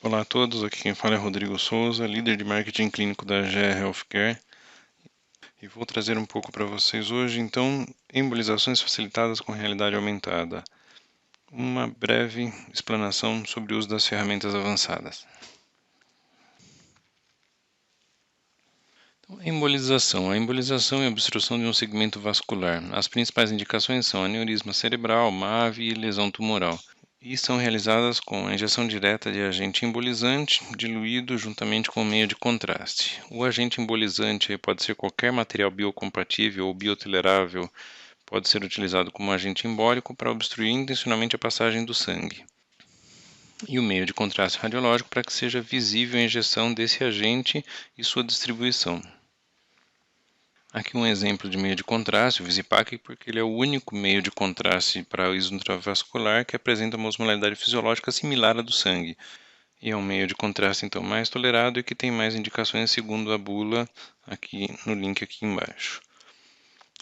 Olá a todos, aqui quem fala é Rodrigo Souza, líder de marketing clínico da GE Healthcare, e vou trazer um pouco para vocês hoje, então, embolizações facilitadas com realidade aumentada. Uma breve explanação sobre o uso das ferramentas avançadas. Então, embolização. A embolização é a obstrução de um segmento vascular. As principais indicações são aneurisma cerebral, MAVE e lesão tumoral. E são realizadas com a injeção direta de agente embolizante diluído juntamente com o meio de contraste. O agente embolizante pode ser qualquer material biocompatível ou biotolerável, pode ser utilizado como agente embólico para obstruir intencionalmente a passagem do sangue. E o meio de contraste radiológico para que seja visível a injeção desse agente e sua distribuição. Aqui um exemplo de meio de contraste, o Visipac, porque ele é o único meio de contraste para o uso intravascular que apresenta uma osmolaridade fisiológica similar à do sangue. E é um meio de contraste então mais tolerado e que tem mais indicações segundo a bula aqui no link aqui embaixo.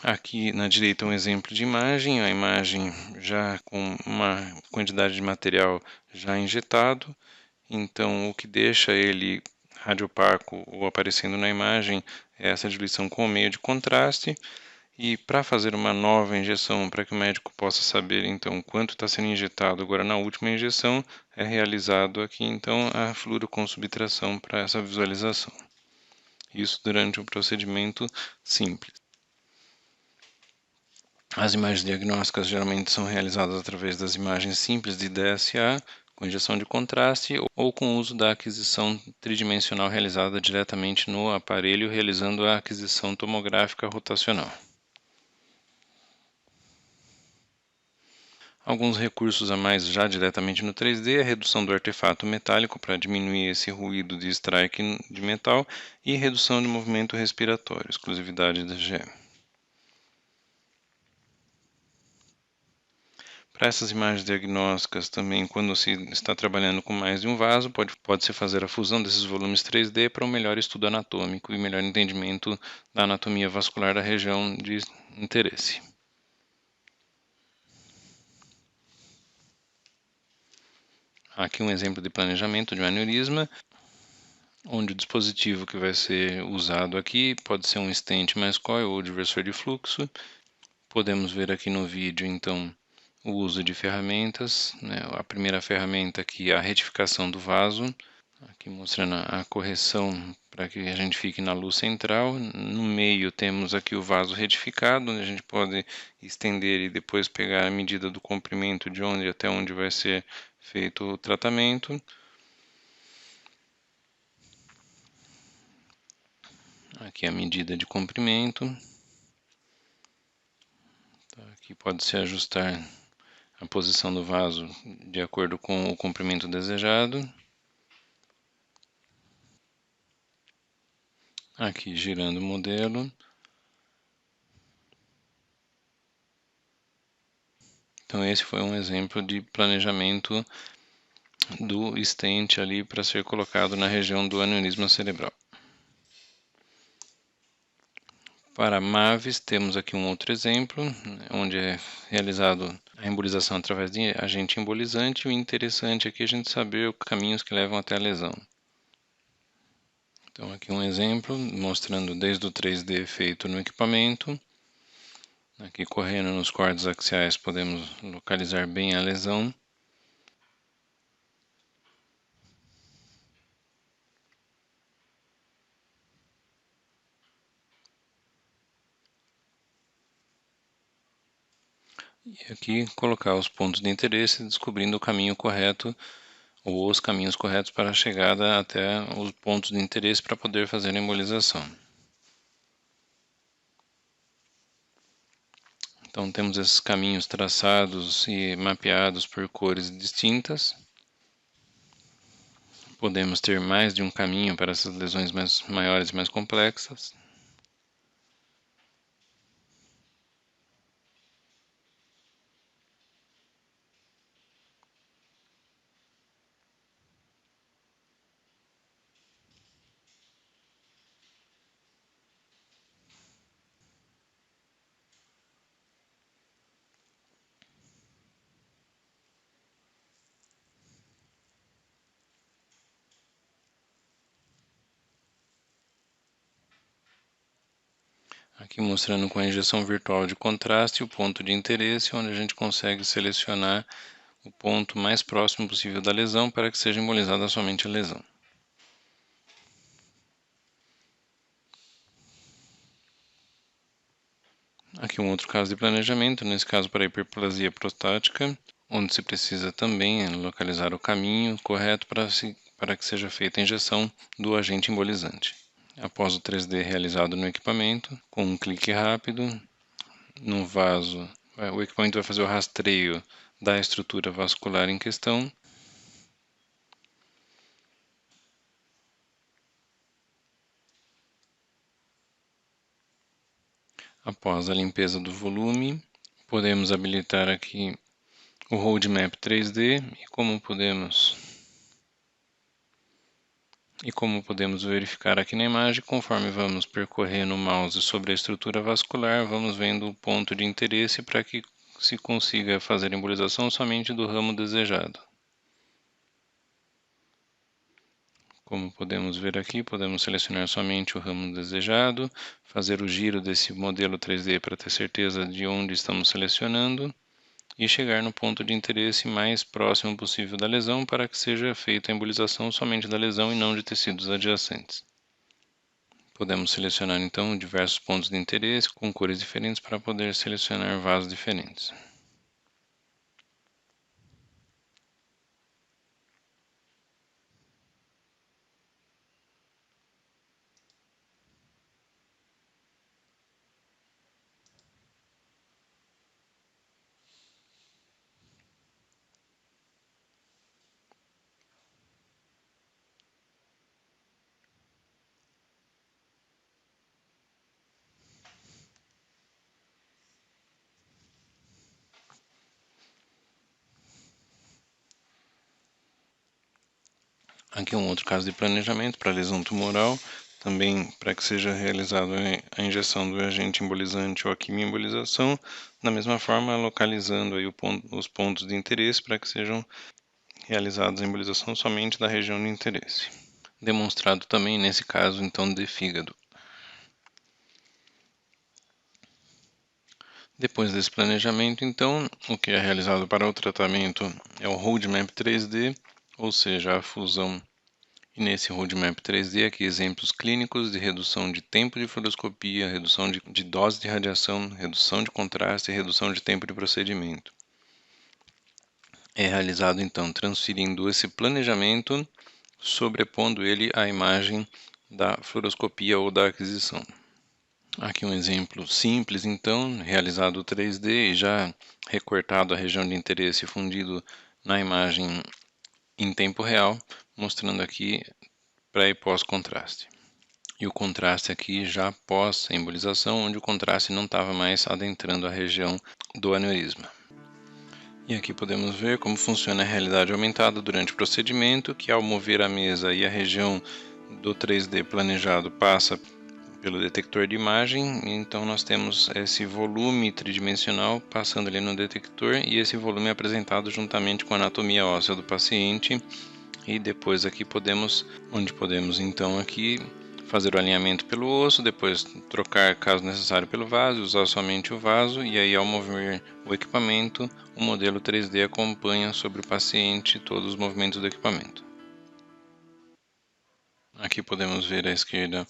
Aqui na direita um exemplo de imagem, a imagem já com uma quantidade de material já injetado, então o que deixa ele radiopaco ou aparecendo na imagem é essa diluição com o meio de contraste. E para fazer uma nova injeção, para que o médico possa saber então quanto está sendo injetado agora na última injeção, é realizado aqui então a fluoroconsubtração para essa visualização. Isso durante um procedimento simples. As imagens diagnósticas geralmente são realizadas através das imagens simples de DSA, com injeção de contraste ou com o uso da aquisição tridimensional realizada diretamente no aparelho, realizando a aquisição tomográfica rotacional. Alguns recursos a mais já diretamente no 3D, a redução do artefato metálico para diminuir esse ruído de strike de metal e redução de movimento respiratório, exclusividade da GE. Para essas imagens diagnósticas também, quando se está trabalhando com mais de um vaso, pode-se fazer a fusão desses volumes 3D para um melhor estudo anatômico e melhor entendimento da anatomia vascular da região de interesse. Aqui um exemplo de planejamento de um aneurisma, onde o dispositivo que vai ser usado aqui pode ser um stent mais coil ou diversor de fluxo. Podemos ver aqui no vídeo, então, o uso de ferramentas, né? A primeira ferramenta aqui é a retificação do vaso, aqui mostrando a correção para que a gente fique na luz central. No meio temos aqui o vaso retificado, onde a gente pode estender e depois pegar a medida do comprimento de onde até onde vai ser feito o tratamento. Aqui a medida de comprimento. Aqui pode-se ajustar a posição do vaso de acordo com o comprimento desejado. Aqui girando o modelo. Então esse foi um exemplo de planejamento do stent ali para ser colocado na região do aneurisma cerebral. Para MAVES, temos aqui um outro exemplo, onde é realizado a embolização através de agente embolizante. O interessante aqui é a gente saber os caminhos que levam até a lesão. Então aqui um exemplo, mostrando desde o 3D feito no equipamento. Aqui correndo nos cortes axiais podemos localizar bem a lesão. E aqui colocar os pontos de interesse, descobrindo o caminho correto ou os caminhos corretos para a chegada até os pontos de interesse para poder fazer a embolização. Então temos esses caminhos traçados e mapeados por cores distintas. Podemos ter mais de um caminho para essas lesões maiores e mais complexas. Aqui mostrando com a injeção virtual de contraste o ponto de interesse, onde a gente consegue selecionar o ponto mais próximo possível da lesão para que seja embolizada somente a lesão. Aqui um outro caso de planejamento, nesse caso para hiperplasia prostática, onde se precisa também localizar o caminho correto para que seja feita a injeção do agente embolizante. Após o 3D realizado no equipamento, com um clique rápido, no vaso, o equipamento vai fazer o rastreio da estrutura vascular em questão. Após a limpeza do volume, podemos habilitar aqui o Roadmap 3D e como podemos verificar aqui na imagem, conforme vamos percorrendo o mouse sobre a estrutura vascular, vamos vendo o ponto de interesse para que se consiga fazer a embolização somente do ramo desejado. Como podemos ver aqui, podemos selecionar somente o ramo desejado, fazer o giro desse modelo 3D para ter certeza de onde estamos selecionando e chegar no ponto de interesse mais próximo possível da lesão para que seja feita a embolização somente da lesão e não de tecidos adjacentes. Podemos selecionar então diversos pontos de interesse com cores diferentes para poder selecionar vasos diferentes. Aqui um outro caso de planejamento para lesão tumoral, também para que seja realizada a injeção do agente embolizante ou a quimioembolização, da mesma forma localizando aí os pontos de interesse para que sejam realizadas a embolização somente da região de interesse. Demonstrado também nesse caso então de fígado. Depois desse planejamento, então, o que é realizado para o tratamento é o Roadmap 3D, ou seja, a fusão. E nesse Roadmap 3D, aqui exemplos clínicos de redução de tempo de fluoroscopia, redução de dose de radiação, redução de contraste e redução de tempo de procedimento. É realizado, então, transferindo esse planejamento, sobrepondo ele à imagem da fluoroscopia ou da aquisição. Aqui um exemplo simples, então, realizado 3D e já recortado a região de interesse e fundido na imagem em tempo real, mostrando aqui pré e pós-contraste. E o contraste aqui já pós a embolização, onde o contraste não estava mais adentrando a região do aneurisma. E aqui podemos ver como funciona a realidade aumentada durante o procedimento, que ao mover a mesa e a região do 3D planejado passa pelo detector de imagem, então nós temos esse volume tridimensional passando ali no detector e esse volume é apresentado juntamente com a anatomia óssea do paciente e depois aqui podemos então aqui fazer o alinhamento pelo osso, depois trocar caso necessário pelo vaso, usar somente o vaso e aí ao mover o equipamento, o modelo 3D acompanha sobre o paciente todos os movimentos do equipamento. Aqui podemos ver à esquerda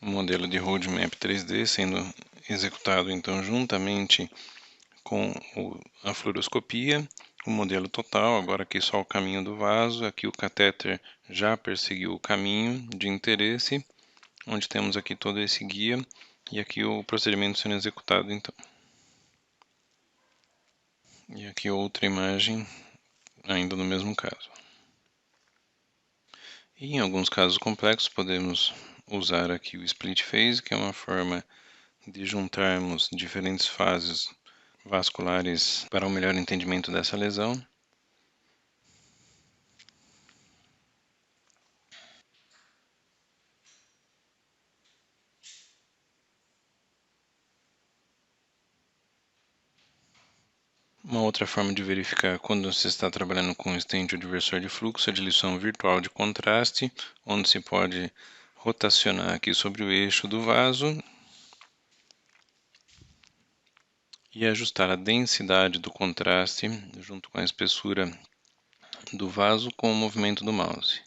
o modelo de Roadmap 3D sendo executado então juntamente com a fluoroscopia, o modelo total, agora aqui só o caminho do vaso, aqui o catéter já perseguiu o caminho de interesse, onde temos aqui todo esse guia e aqui o procedimento sendo executado então. E aqui outra imagem ainda no mesmo caso. E em alguns casos complexos podemos usar aqui o split phase, que é uma forma de juntarmos diferentes fases vasculares para um melhor entendimento dessa lesão. Uma outra forma de verificar quando se está trabalhando com um stent ou diversor de fluxo é a diluição virtual de contraste, onde se pode rotacionar aqui sobre o eixo do vaso e ajustar a densidade do contraste junto com a espessura do vaso com o movimento do mouse.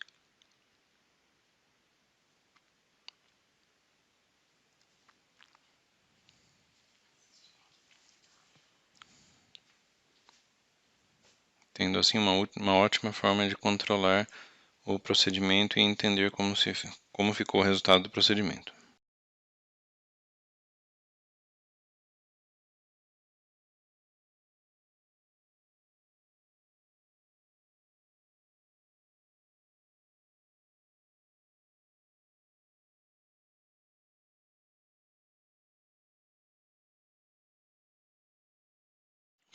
Tendo assim uma ótima forma de controlar o procedimento e entender como ficou o resultado do procedimento.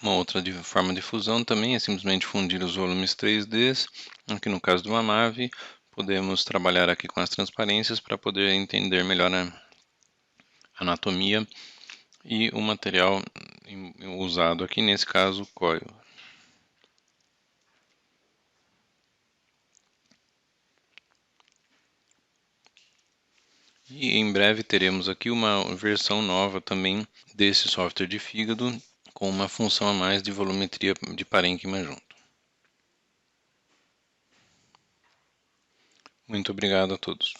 Uma outra forma de fusão também é simplesmente fundir os volumes 3Ds. Aqui no caso de uma nave, podemos trabalhar aqui com as transparências para poder entender melhor a anatomia e o material usado aqui, nesse caso, coil. E em breve teremos aqui uma versão nova também desse software de fígado, com uma função a mais de volumetria de parênquima junto. Muito obrigado a todos.